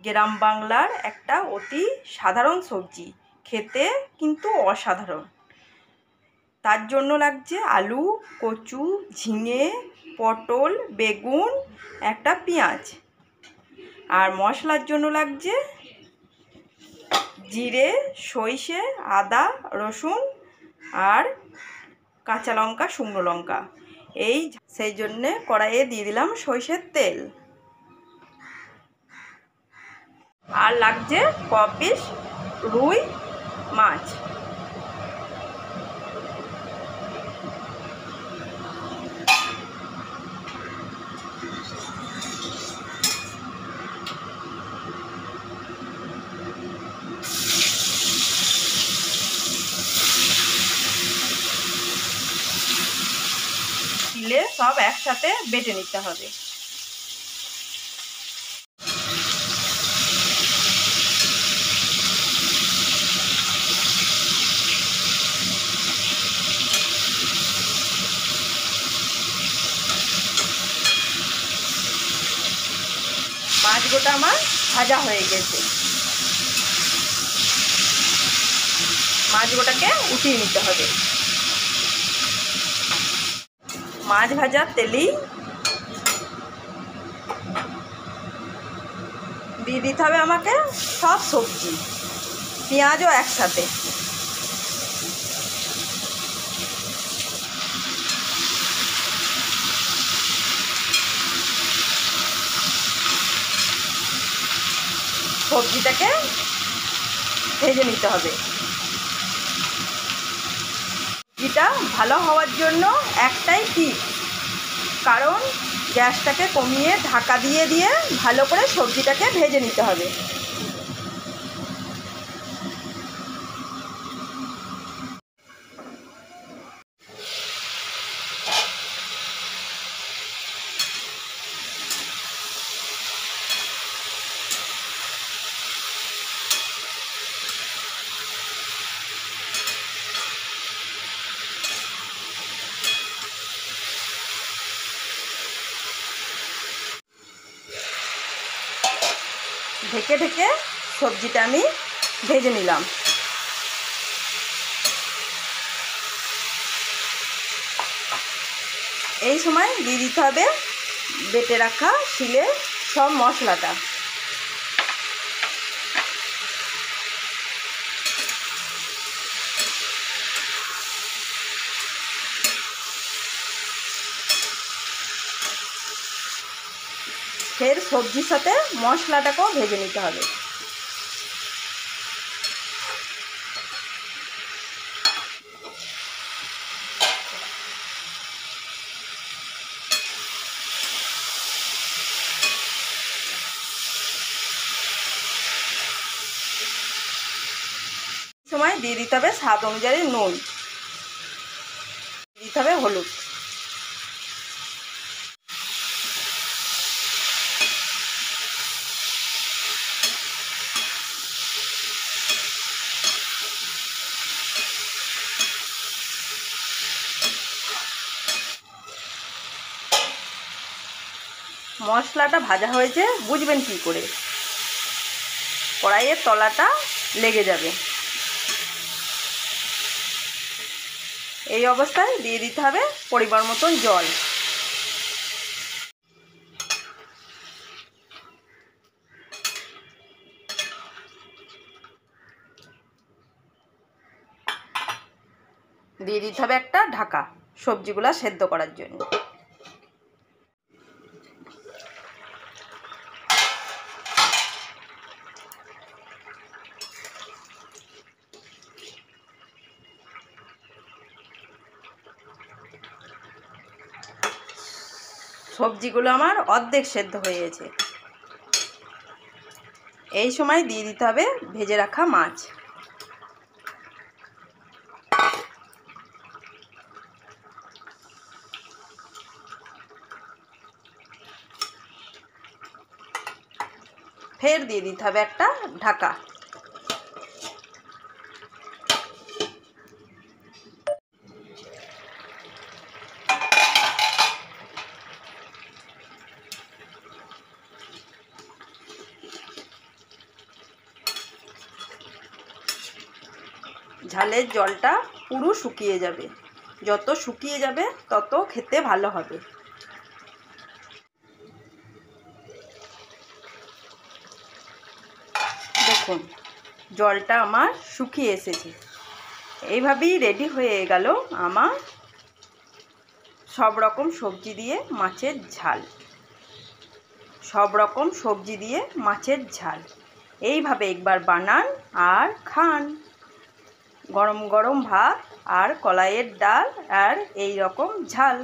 গ্রাম বাংলার একটা অতি সাধারণ সবজি, খেতে কিন্তু অসাধারণ। তার জন্য লাগছে আলু, কচু, ঝিঙে, পটল, বেগুন, একটা পেঁয়াজ। আর মশলার জন্য লাগছে জিরে, সইষে, আদা, রসুন আর কাঁচা লঙ্কা, শুকনো লঙ্কা। সেই জন্যে কড়াইয়ে দিয়ে দিলাম সরষের তেল। আর লাগছে ক পিস রুই মাছ। দিলে সব একসাথে বেটে নিতে হবে। মাছ গোটা আমার ভাজা হয়ে গেছে। মাছ গোটাকে উঠিয়ে নিতে হবে। মাছ ভাজার তেলেই দিয়ে দিতে হবে আমাকে সব সবজি, পেঁয়াজও একসাথে। সবজিটাকে ভেজে নিতে হবে। সবজিটা ভালো হওয়ার জন্য একটাই টিপ, কারণ গ্যাসটাকে কমিয়ে ঢাকা দিয়ে দিয়ে ভালো করে সবজিটাকে ভেজে নিতে হবে। ঢেকে ঢেকে সবজিটা আমি ভেজে নিলাম। এই সময় দিয়ে দিতে হবে বেটে রাখা শিলে সব মশলাটা। ফের সবজির সাথে মশলাটাকেও ভেজে নিতে হবে। সময় দিয়ে দিতে হবে স্বাদ অনুযায়ী নুন, দিতে হবে হলুদ। মশলাটা ভাজা হয়েছে বুঝবেন কী করে? কড়াইয়ের তলাটা লেগে যাবে। এই অবস্থায় দিয়ে দিতে হবে পরিমাণ মতন জল। দিয়ে দিতে হবে একটা ঢাকা সবজিগুলো সেদ্ধ করার জন্য। সবজিগুলো আমার অর্ধেক সেদ্ধ হয়ে গেছে। এই সময় দিয়ে দিতে হবে ভেজে রাখা মাছ। ফের দিয়ে দিতে হবে একটা ঢাকা। ঝালের জলটা পুরো শুকিয়ে যাবে। যত শুকিয়ে যাবে তত খেতে ভালো হবে। দেখুন জলটা আমার শুকিয়ে এসেছে। এইভাবেই রেডি হয়ে গেল আমার সব রকম সবজি দিয়ে মাছের ঝাল। সব রকম সবজি দিয়ে মাছের ঝাল এইভাবে একবার বানান আর খান। গরম গরম ভাত আর কলাইয়ের ডাল আর এই রকম ঝাল।